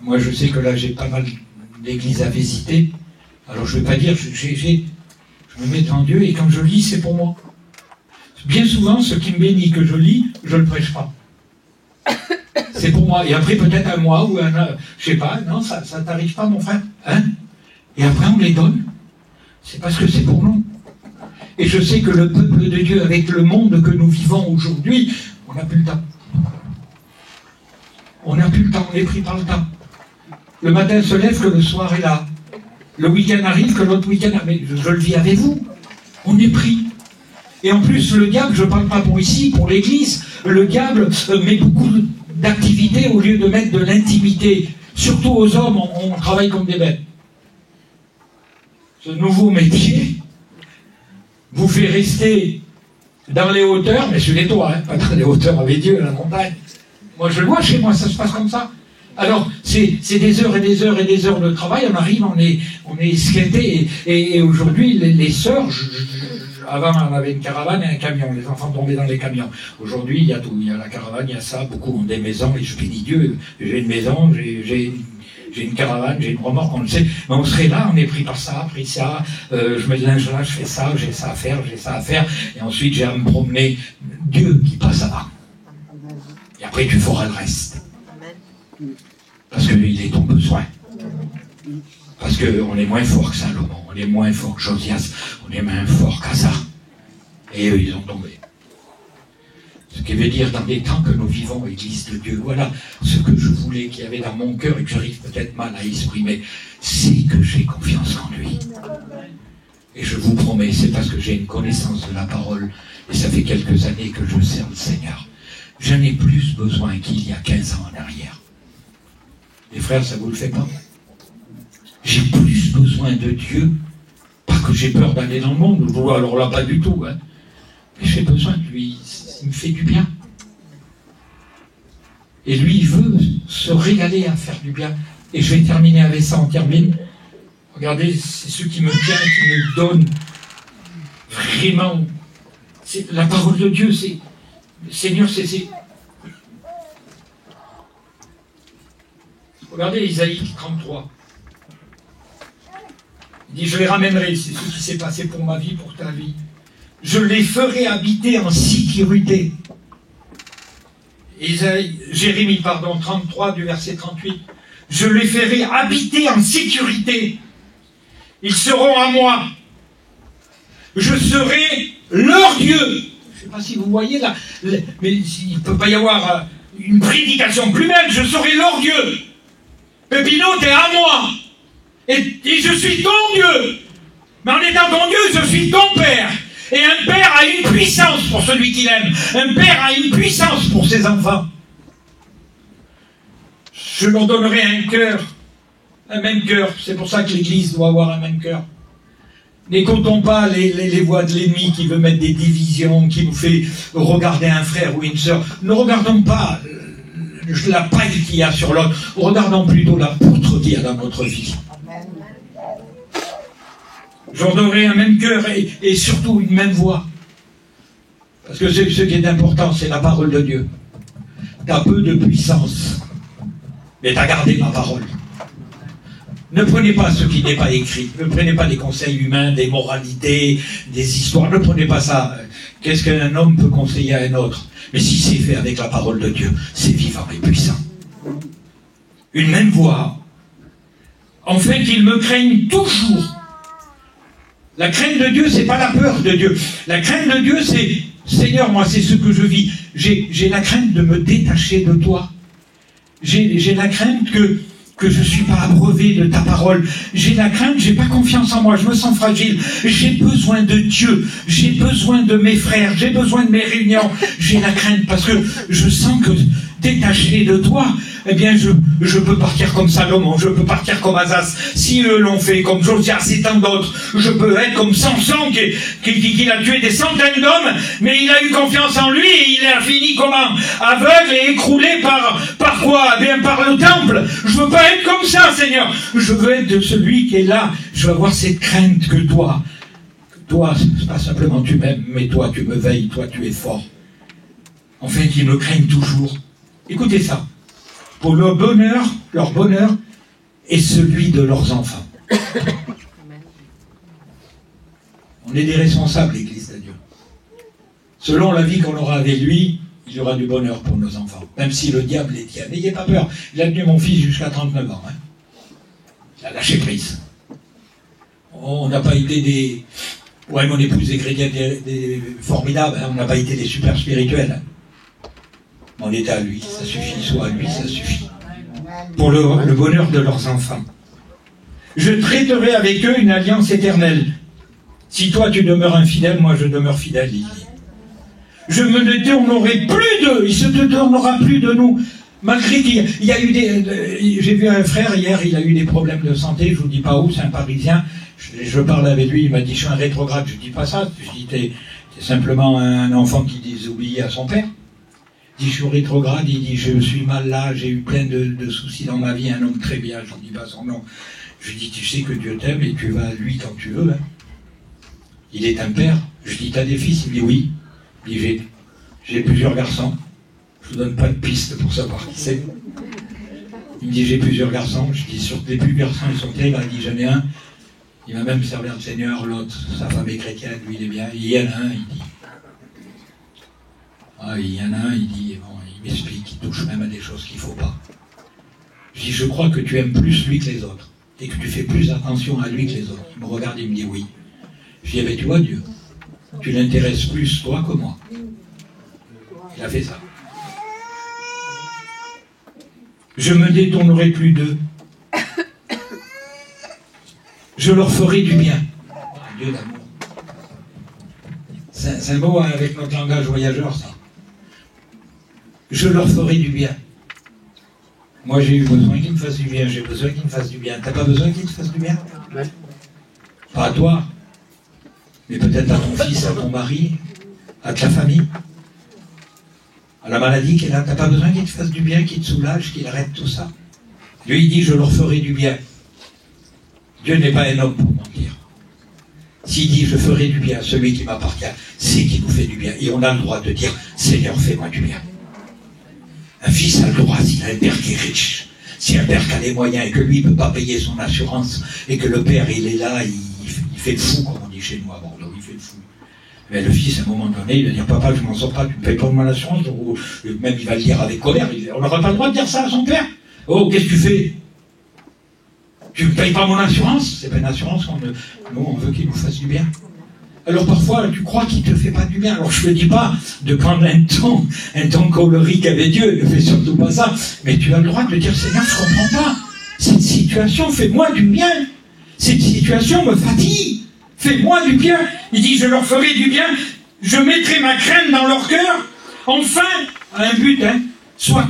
moi, je sais que là, j'ai pas mal d'églises à visiter. Alors, je ne vais pas dire, je me mets en Dieu, et quand je lis, c'est pour moi. Bien souvent, ce qui me bénit que je lis, je ne le prêche pas. C'est pour moi. Et après, peut-être un mois ou un an, je ne sais pas, non, ça ne t'arrive pas, mon frère, hein? Et après, on les donne. C'est parce que c'est pour nous. Et je sais que le peuple de Dieu, avec le monde que nous vivons aujourd'hui, on n'a plus le temps. On n'a plus le temps, on est pris par le temps. Le matin se lève, que le soir est là. Le week-end arrive, que l'autre week-end arrive. Mais je le vis avec vous. On est pris. Et en plus, le diable, je ne parle pas pour ici, pour l'église, le diable met beaucoup d'activités au lieu de mettre de l'intimité. Surtout aux hommes, on travaille comme des bêtes. Ce nouveau métier vous fait rester dans les hauteurs, mais sur les toits, hein, pas dans les hauteurs avec Dieu, à la montagne. Moi, je le vois chez moi, ça se passe comme ça. Alors, c'est des heures et des heures et des heures de travail, on arrive, on est esquinté, et aujourd'hui, les sœurs, avant, on avait une caravane et un camion, les enfants tombaient dans les camions. Aujourd'hui, il y a tout, il y a la caravane, il y a ça, beaucoup ont des maisons, et je bénis Dieu, j'ai une maison, j'ai une caravane, j'ai une remorque, on le sait, mais on serait là, on est pris par ça, je mets le linge là, je fais ça, j'ai ça à faire, et ensuite j'ai à me promener, Dieu qui passe avant. Et après tu feras le reste. Parce qu'il est ton besoin. Parce qu'on est moins fort que Salomon, on est moins fort que Josias, on est moins fort qu'Asa. Et eux, ils ont tombé. Ce qui veut dire, dans les temps que nous vivons, Église de Dieu, voilà ce que je voulais, qu'il y avait dans mon cœur et que j'arrive peut-être mal à exprimer, c'est que j'ai confiance en lui. Et je vous promets, c'est parce que j'ai une connaissance de la parole, et ça fait quelques années que je sers le Seigneur. J'en ai plus besoin qu'il y a 15 ans en arrière. Les frères, ça vous le fait pas? J'ai plus besoin de Dieu, pas que j'ai peur d'aller dans le monde, alors là, pas du tout, hein. Mais j'ai besoin de lui, il me fait du bien. Et lui, il veut se régaler à faire du bien. Et je vais terminer avec ça, on termine. Regardez, c'est ce qui me tient, qui me donne vraiment. C'est la parole de Dieu, c'est... Seigneur, c'est... Regardez Isaïe 33. Il dit, je les ramènerai, c'est ce qui s'est passé pour ma vie, pour ta vie. Je les ferai habiter en sécurité. Jérémie, 33 du verset 38. Je les ferai habiter en sécurité. Ils seront à moi. Je serai leur Dieu. Je ne sais pas si vous voyez là, mais il ne peut pas y avoir une prédication plus belle. Je serai leur Dieu. Pépino, t'es à moi. Et je suis ton Dieu. Mais en étant ton Dieu, je suis ton Père. Et un père a une puissance pour celui qu'il aime. Un père a une puissance pour ses enfants. Je leur donnerai un cœur, un même cœur. C'est pour ça que l'Église doit avoir un même cœur. N'écoutons pas les voix de l'ennemi qui veut mettre des divisions, qui nous fait regarder un frère ou une sœur. Ne regardons pas la paille qu'il y a sur l'autre. Regardons plutôt la poutre qu'il y a dans notre vie. J'en donnerai un même cœur et surtout une même voix. Parce que ce qui est important, c'est la parole de Dieu. Tu as peu de puissance, mais tu as gardé ma parole. Ne prenez pas ce qui n'est pas écrit. Ne prenez pas des conseils humains, des moralités, des histoires. Ne prenez pas ça. Qu'est-ce qu'un homme peut conseiller à un autre? Mais si c'est fait avec la parole de Dieu, c'est vivant et puissant. Une même voix, afin qu'ils me craignent toujours. La crainte de Dieu, c'est pas la peur de Dieu. La crainte de Dieu, c'est Seigneur, moi, c'est ce que je vis. J'ai la crainte de me détacher de toi. J'ai la crainte que je ne suis pas abreuvé de ta parole. J'ai la crainte, j'ai pas confiance en moi, je me sens fragile. J'ai besoin de Dieu. J'ai besoin de mes frères. J'ai besoin de mes réunions. J'ai la crainte parce que je sens que détaché de toi, eh bien, je peux partir comme Salomon, je peux partir comme Asas. Si eux l'ont fait, comme Josias et tant d'autres, je peux être comme Samson qui a tué des centaines d'hommes, mais il a eu confiance en lui et il a fini comment? Aveugle et écroulé par quoi? Eh bien, par le temple. Je veux pas être comme ça, Seigneur. Je veux être de celui qui est là. Je veux avoir cette crainte que toi, c'est pas simplement tu m'aimes, mais toi, tu me veilles, toi, tu es fort. Enfin, qu'ils me craignent toujours. Écoutez ça. Pour leur bonheur est celui de leurs enfants. On est des responsables, l'Église de Dieu. Selon la vie qu'on aura avec lui, il y aura du bonheur pour nos enfants. Même si le diable les tient. N'ayez pas peur. Il a tenu mon fils jusqu'à 39 ans. Il a lâché prise. On n'a pas été des... Ouais, mon épouse des chrétiens formidables. On n'a pas été des super spirituels. On est à lui, ça suffit, soit à lui, ça suffit. Pour le bonheur de leurs enfants. Je traiterai avec eux une alliance éternelle. Si toi tu demeures infidèle, moi je demeure fidèle, il dit. Je me détournerai plus d'eux, il se détournera plus de nous. Malgré qu'il y a eu des... J'ai vu un frère hier, il a eu des problèmes de santé, je vous dis pas où, c'est un Parisien. Je parle avec lui, il m'a dit je suis un rétrograde, je dis pas ça. Je dis t'es simplement un enfant qui désobéit à son père. Il dit, je suis rétrograde, il dit, je suis mal là, j'ai eu plein de soucis dans ma vie, un homme très bien, je ne dis pas son nom. Je dis, tu sais que Dieu t'aime et tu vas à lui quand tu veux. Hein. Il est un père. Je dis, t'as des fils? Il dit, oui. Il dit, j'ai plusieurs garçons. Je ne vous donne pas de piste pour savoir qui c'est. Il me dit, j'ai plusieurs garçons. Je dis, sur les plus garçons, ils sont terribles. Il dit, j'en ai un. Il va même servir le Seigneur, l'autre, sa femme est chrétienne, lui il est bien. Il y en a un, il dit. Ah, il y en a un, il dit, bon, il m'explique, il touche même à des choses qu'il ne faut pas. Je dis, je crois que tu aimes plus lui que les autres, et que tu fais plus attention à lui que les autres. Il me regarde et il me dit oui. Je dis, eh bien, tu vois, Dieu, tu l'intéresses plus toi que moi. Il a fait ça. Je me détournerai plus d'eux. Je leur ferai du bien. Dieu d'amour. C'est un mot avec notre langage voyageur, ça. Je leur ferai du bien. Moi, j'ai eu besoin qu'ils me fassent du bien. J'ai besoin qu'ils me fassent du bien. T'as pas besoin qu'ils te fassent du bien? Ouais. Pas à toi, mais peut-être à ton fils, à ton mari, à ta famille, à la maladie qui est là. T'as pas besoin qu'ils te fassent du bien, qu'ils te soulagent, qu'ils arrêtent tout ça. Dieu, il dit, je leur ferai du bien. Dieu n'est pas un homme pour mentir. S'il dit, je ferai du bien à celui qui m'appartient, c'est qu'il nous fait du bien. Et on a le droit de dire, Seigneur, fais-moi du bien. Un fils a le droit, s'il a un père qui est riche, Si un père qui a les moyens et que lui ne peut pas payer son assurance, et que le père, il est là, il fait le fou, comme on dit chez nous à Bordeaux, il fait le fou. Mais le fils, à un moment donné, il va dire, papa, je m'en sors pas, tu ne payes pas mon assurance, ou même il va le dire avec colère, on n'aura pas le droit de dire ça à son père. Oh, qu'est-ce que tu fais? Tu ne payes pas mon assurance? C'est pas une assurance nous, on veut qu'il nous fasse du bien. Alors parfois, tu crois qu'il ne te fait pas du bien. Alors je ne te dis pas de prendre un ton colérique avec Dieu, ne fais surtout pas ça. Mais tu as le droit de dire, Seigneur, je ne comprends pas. Cette situation, fais-moi du bien. Cette situation me fatigue. Fais-moi du bien. Il dit, je leur ferai du bien. Je mettrai ma crainte dans leur cœur. Enfin, à un but, soit,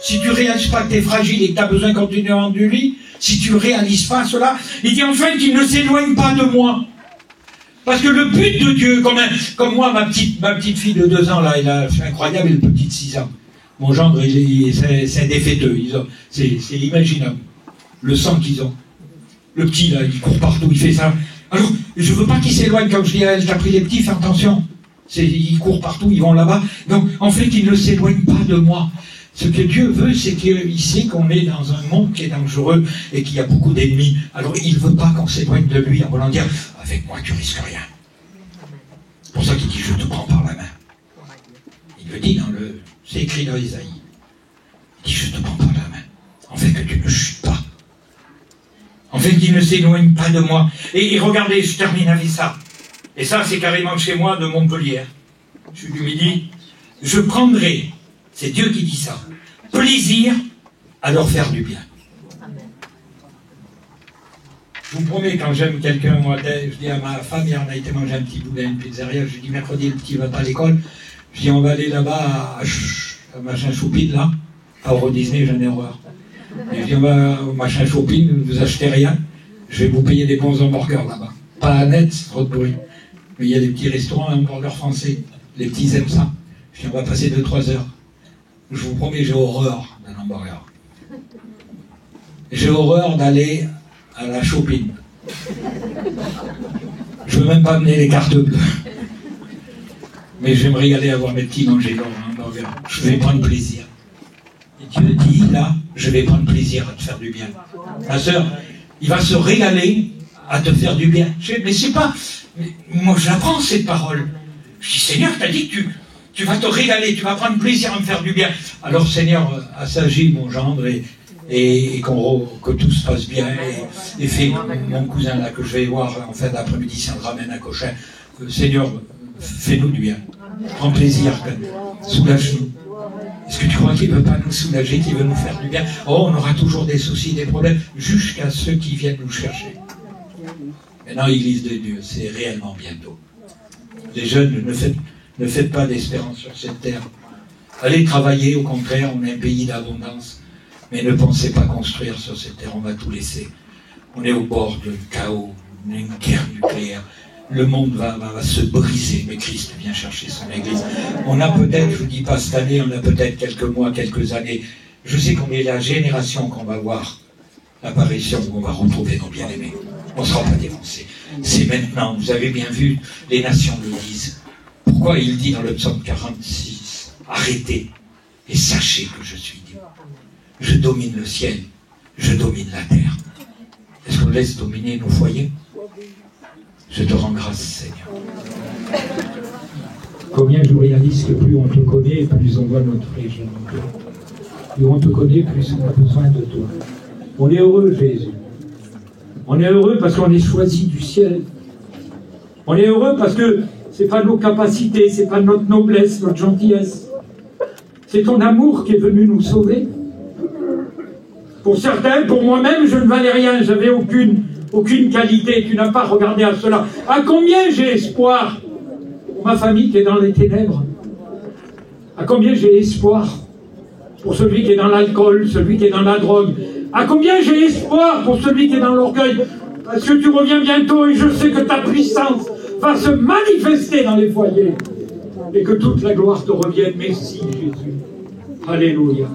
si tu ne réalises pas que tu es fragile et que tu as besoin continuellement de lui, si tu ne réalises pas cela, il dit enfin qu'il ne s'éloigne pas de moi. Parce que le but de Dieu, comme moi, ma petite fille de 2 ans, là, c'est incroyable, et le petit de 6 ans. Mon gendre, c'est un défaiteux, c'est imaginable. Le sang qu'ils ont. Le petit, là, il court partout, il fait ça. Alors, je ne veux pas qu'il s'éloigne, comme je dis à elle, t'as pris les petits, fais attention. Ils courent partout, ils vont là-bas. Donc, en fait, ils ne s'éloignent pas de moi. Ce que Dieu veut, c'est qu'il sait qu'on est dans un monde qui est dangereux et qu'il y a beaucoup d'ennemis. Alors, il ne veut pas qu'on s'éloigne de lui en voulant dire « Avec moi, tu risques rien ». C'est pour ça qu'il dit « Je te prends par la main ». Il le dit c'est écrit dans Isaïe. Il dit « Je te prends par la main ». En fait, que tu ne chutes pas. En fait, qu'il ne s'éloigne pas de moi. Et regardez, je termine avec ça. Et ça, c'est carrément chez moi, de Montpellier. Je suis du Midi. Je prendrai... C'est Dieu qui dit ça. Plaisir à leur faire du bien. Je vous promets, quand j'aime quelqu'un, moi, je dis à ma femme, hier on a été manger un petit bout à une pizzeria, je lui dis mercredi, le petit va pas à l'école. Je dis on va aller là-bas à machin shopping, là, à Euro Disney, j'en ai horreur. Et je dis on va au machin shopping, ne vous achetez rien, je vais vous payer des bons hamburgers là-bas. Pas à net, c'est trop de bruit. Mais il y a des petits restaurants, hamburgers français. Les petits aiment ça. Je dis on va passer 2-3 heures. Je vous promets, j'ai horreur d'un hamburger. J'ai horreur d'aller à la shopping. Je ne veux même pas amener les cartes bleues. Mais je vais me régaler à voir mes petits manger leur hamburger. Je vais prendre plaisir. Et Dieu dit, là, je vais prendre plaisir à te faire du bien. Ma sœur, il va se régaler à te faire du bien. Mais c'est pas... Moi, j'apprends cette parole. Je dis, Seigneur, t'as dit que tu vas te régaler, tu vas prendre plaisir à me faire du bien. Alors, Seigneur, assagis mon gendre et que tout se passe bien. Et fais mon cousin là que je vais voir en fin d'après-midi, si on le ramène à Cochin. Seigneur, fais-nous du bien. Prends plaisir, soulage-nous. Est-ce que tu crois qu'il ne veut pas nous soulager, qu'il veut nous faire du bien? Oh, on aura toujours des soucis, des problèmes, jusqu'à ceux qui viennent nous chercher. Maintenant, Église de Dieu, c'est réellement bientôt. Les jeunes, ne faites pas d'espérance sur cette terre. Allez travailler, au contraire, on est un pays d'abondance. Mais ne pensez pas construire sur cette terre, on va tout laisser. On est au bord du chaos, on a une guerre nucléaire. Le monde va se briser, mais Christ vient chercher son Église. On a peut-être, je ne vous dis pas cette année, on a peut-être quelques mois, quelques années. Je sais qu'on est la génération qu'on va voir l'apparition, où on va retrouver nos bien-aimés. On ne sera pas défoncé. C'est maintenant, vous avez bien vu, les nations le disent. Pourquoi il dit dans le psaume 46, arrêtez et sachez que je suis Dieu. Je domine le ciel, je domine la terre. Est-ce qu'on laisse dominer nos foyers? Je te rends grâce, Seigneur. Combien je réalise que plus on te connaît, plus on voit notre région. Plus on te connaît, plus on a besoin de toi. On est heureux, Jésus. On est heureux parce qu'on est choisi du ciel. On est heureux parce que ce n'est pas nos capacités, ce n'est pas notre noblesse, notre gentillesse. C'est ton amour qui est venu nous sauver. Pour certains, pour moi-même, je ne valais rien, j'avais aucune qualité, tu n'as pas regardé à cela. À combien j'ai espoir pour ma famille qui est dans les ténèbres? À combien j'ai espoir pour celui qui est dans l'alcool, celui qui est dans la drogue? À combien j'ai espoir pour celui qui est dans l'orgueil? Parce que tu reviens bientôt et je sais que ta puissance va se manifester dans les foyers et que toute la gloire te revienne. Merci Jésus. Alléluia.